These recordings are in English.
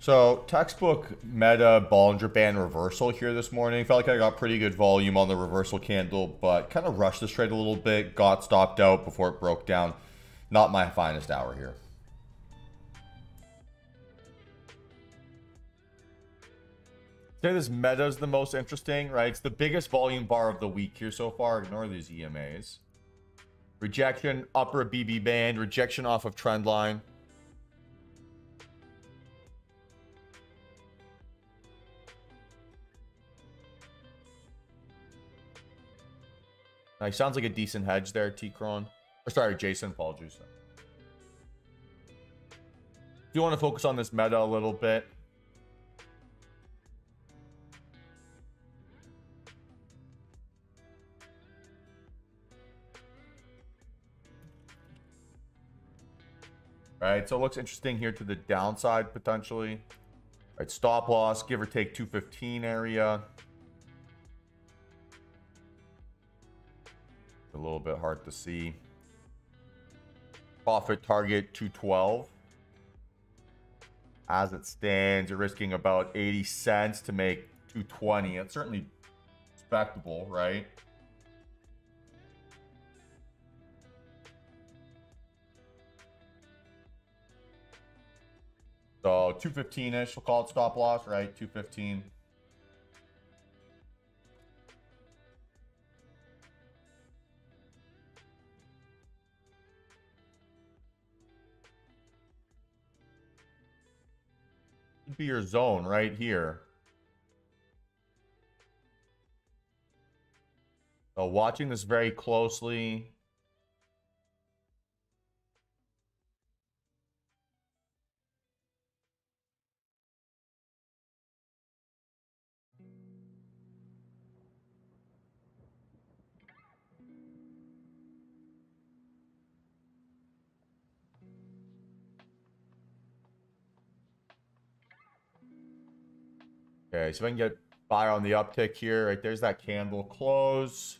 So, textbook Meta Bollinger Band reversal here this morning. Felt like I got pretty good volume on the reversal candle, but kind of rushed this trade a little bit. Got stopped out before it broke down. Not my finest hour here. Say this Meta is the most interesting, right? It's the biggest volume bar of the week here so far. Ignore these EMAs. Rejection, upper BB band, rejection off of trend line. Nice. Sounds like a decent hedge there, T-Cron. Or sorry, Jason. Apologies. Do you want to focus on this Meta a little bit? Right, so it looks interesting here to the downside potentially. Right, stop loss, give or take 215 area. A little bit hard to see. Profit target 212. As it stands, you're risking about 80 cents to make 220. It's certainly respectable, right? So 215-ish, we'll call it stop loss, right? 215. Could be your zone right here. So watching this very closely. Okay, so if I can get buy on the uptick here, right there's that candle close.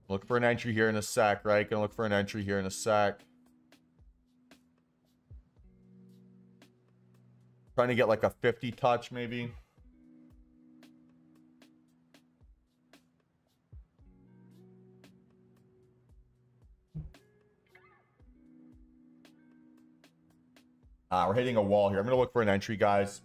Look for an entry here in a sec, right? Gonna look for an entry here in a sec. Trying to get like a 50 touch maybe. We're hitting a wall here. I'm gonna look for an entry, guys.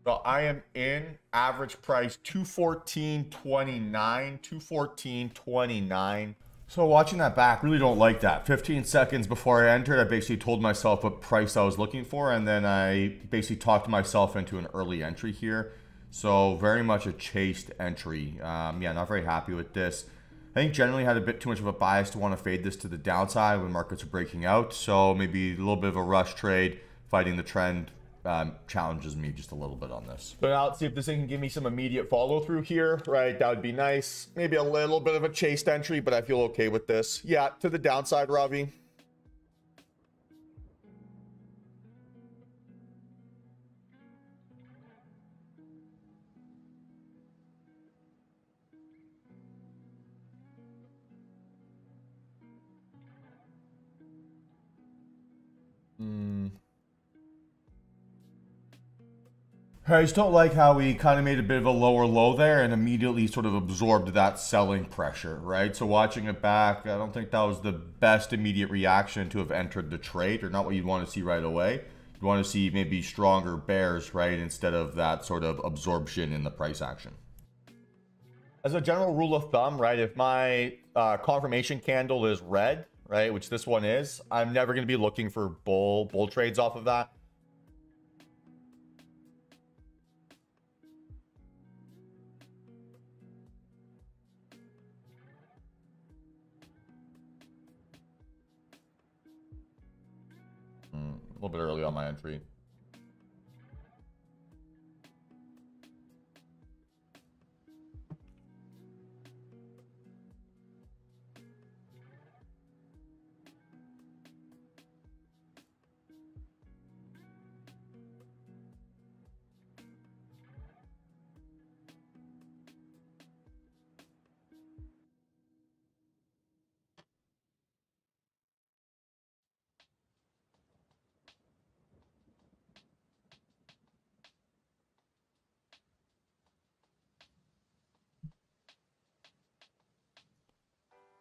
So I am in average price 214.29, 214.29. So watching that back, really don't like that. 15 seconds before I entered, I basically told myself what price I was looking for, and then I basically talked myself into an early entry here. So very much a chased entry. Yeah, not very happy with this. I think generally had a bit too much of a bias to want to fade this to the downside when markets are breaking out. So maybe a little bit of a rush trade, fighting the trend. Challenges me just a little bit on this. So now let's see if this thing can give me some immediate follow through here, right? That would be nice. Maybe a little bit of a chased entry, but I feel okay with this. Yeah, to the downside, Ravi. I just don't like how we kind of made a bit of a lower low there and immediately sort of absorbed that selling pressure, right? So watching it back, I don't think that was the best immediate reaction to have entered the trade, or not what you'd want to see right away. You want to see maybe stronger bears, right, instead of that sort of absorption in the price action. As a general rule of thumb, right, if my confirmation candle is red, right, which this one is, I'm never going to be looking for bull trades off of that. A little bit early on my entry.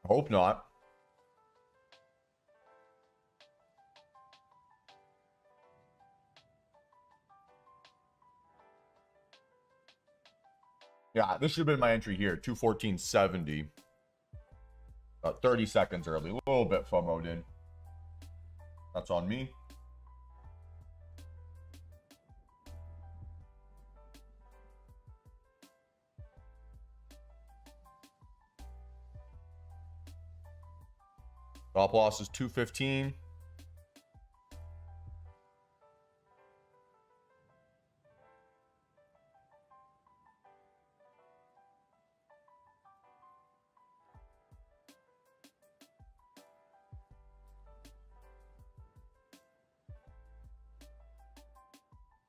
Hope not. Yeah, this should have been my entry here. 214.70. 30 seconds early. A little bit FOMO'd in. That's on me. Stop loss is 215.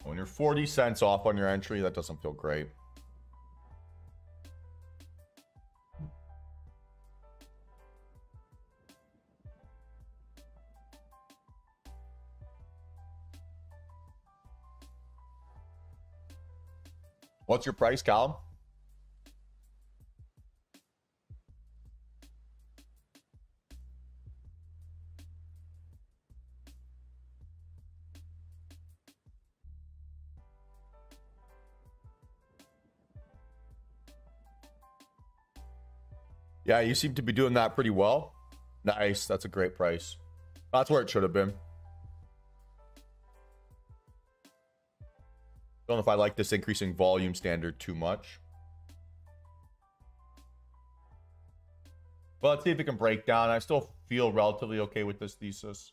When you're 40 cents off on your entry, that doesn't feel great. What's your price, Callum? Yeah, you seem to be doing that pretty well. Nice. That's a great price. That's where it should have been. Don't know if I like this increasing volume standard too much. But let's see if it can break down. I still feel relatively okay with this thesis.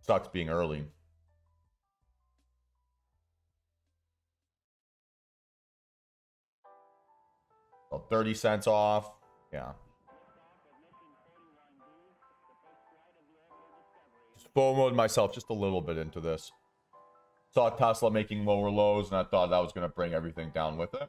Sucks being early. So 30 cents off. Yeah. Just FOMO'd myself just a little bit into this. Saw Tesla making lower lows, and I thought that was going to bring everything down with it.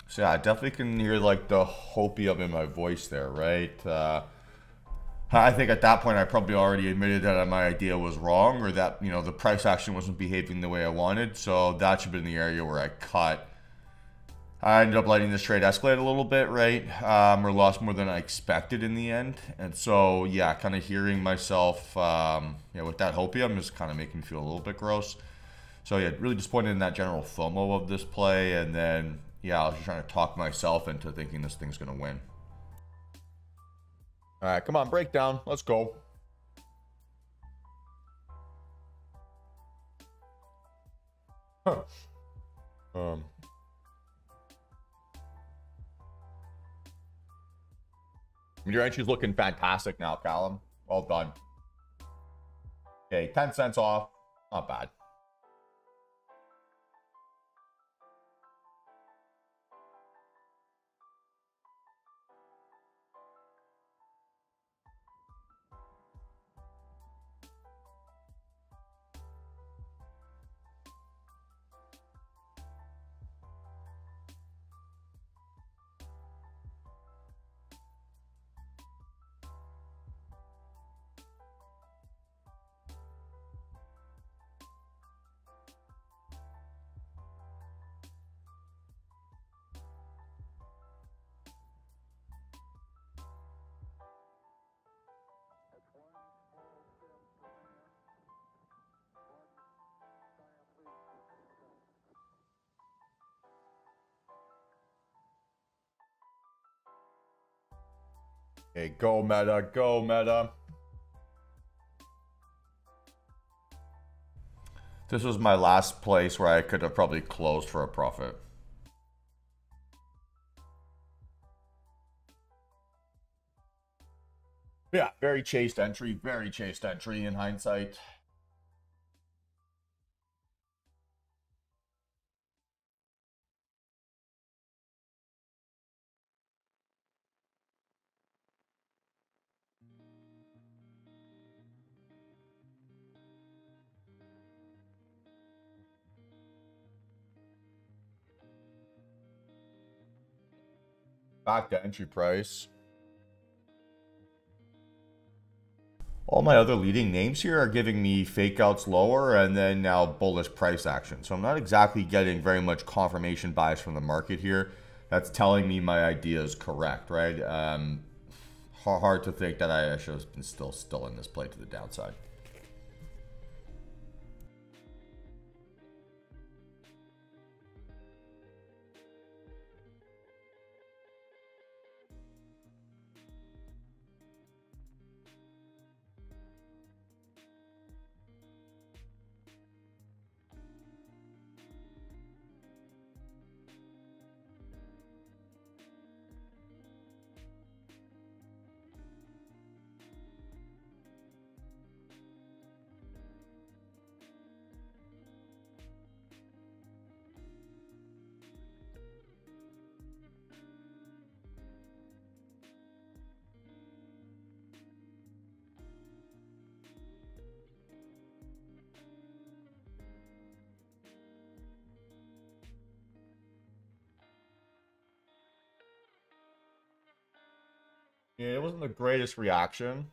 So yeah, I definitely can hear like the hopium in my voice there, right? I think at that point I probably already admitted that my idea was wrong, or that, you know, the price action wasn't behaving the way I wanted. So that should have been the area where I cut. I ended up letting this trade escalate a little bit, right? Or lost more than I expected in the end. And so, yeah, kind of hearing myself, with that hopium is kind of making me feel a little bit gross. So, yeah, really disappointed in that general FOMO of this play. And then, yeah, I was just trying to talk myself into thinking this thing's going to win. All right, come on, breakdown. Let's go. Huh. Your entry's looking fantastic now, Callum. Well done. Okay, 10 cents off. Not bad. Okay, go Meta, go Meta. This was my last place where I could have probably closed for a profit. Yeah, very chaste entry in hindsight. Back to entry price. All my other leading names here are giving me fake outs lower and then now bullish price action. So I'm not exactly getting very much confirmation bias from the market here. that's telling me my idea is correct, right? Hard to think that I should have been still in this play to the downside. Yeah, it wasn't the greatest reaction.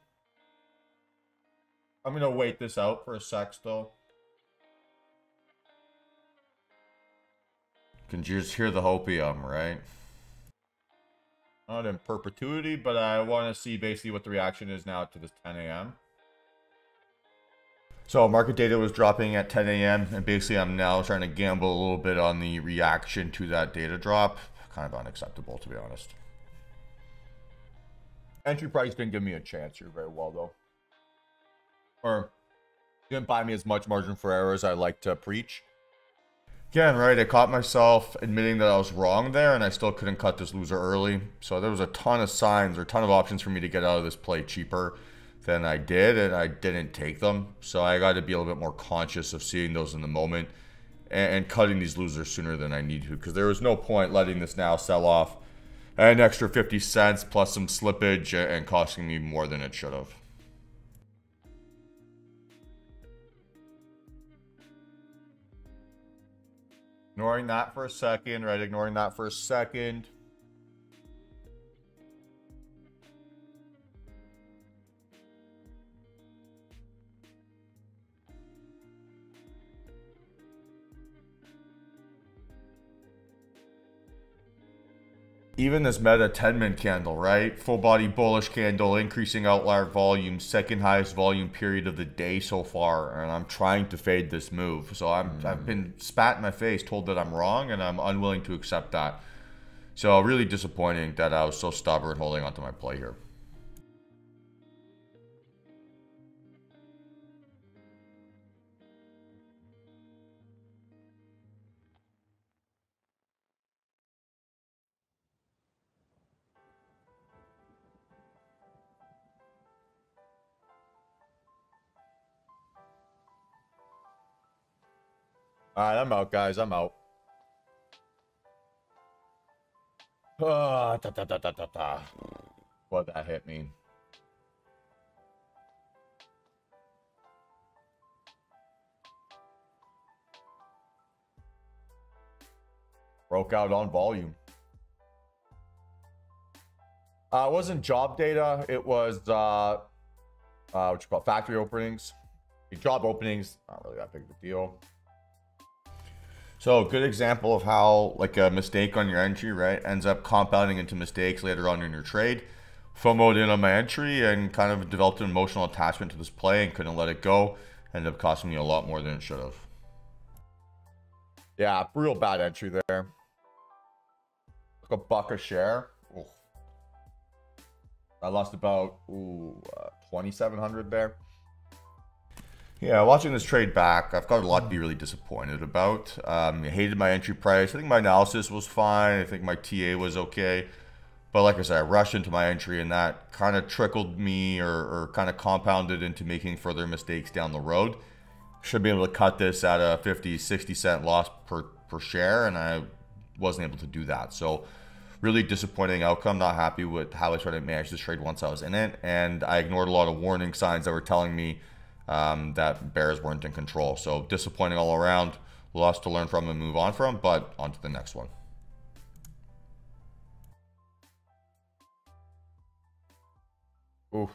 I'm gonna wait this out for a sec still. Can you just hear the hopium, right? Not in perpetuity, but I want to see basically what the reaction is now to this 10 a.m. So market data was dropping at 10 a.m. and basically I'm now trying to gamble a little bit on the reaction to that data drop. Kind of unacceptable, to be honest. Entry price didn't give me a chance here very well, though. Or didn't buy me as much margin for error as I like to preach. Again, right, I caught myself admitting that I was wrong there, and I still couldn't cut this loser early. So there was a ton of signs or a ton of options for me to get out of this play cheaper than I did, and I didn't take them. So I got to be a little bit more conscious of seeing those in the moment and cutting these losers sooner than I need to, because there was no point letting this now sell off an extra 50 cents plus some slippage and costing me more than it should have. Ignoring that for a second, right? Ignoring that for a second. Even this meta 10-min candle, right? Full body bullish candle, increasing outlier volume, second highest volume period of the day so far, and I'm trying to fade this move. So I've been spat in my face, told that I'm wrong, and I'm unwilling to accept that. So really disappointing that I was so stubborn holding onto my play here. All right, I'm out, guys. I'm out. What that hit mean? Broke out on volume. It wasn't job data. It was what you call factory openings. Job openings, not really that big of a deal. So good example of how like a mistake on your entry, right, ends up compounding into mistakes later on in your trade. FOMO'd in on my entry and kind of developed an emotional attachment to this play and couldn't let it go. Ended up costing me a lot more than it should have. Yeah, real bad entry there. Like $1 a share. Ooh. I lost about 2,700 there. Yeah, watching this trade back, I've got a lot to be really disappointed about. I hated my entry price. I think my analysis was fine. I think my TA was okay. But like I said, I rushed into my entry and that kind of trickled me or kind of compounded into making further mistakes down the road. Should be able to cut this at a 50, 60 cent loss per share, and I wasn't able to do that. So really disappointing outcome. Not happy with how I tried to manage this trade once I was in it. And I ignored a lot of warning signs that were telling me that bears weren't in control. So disappointing all around. Loss to learn from and move on from, but on to the next one. Oof.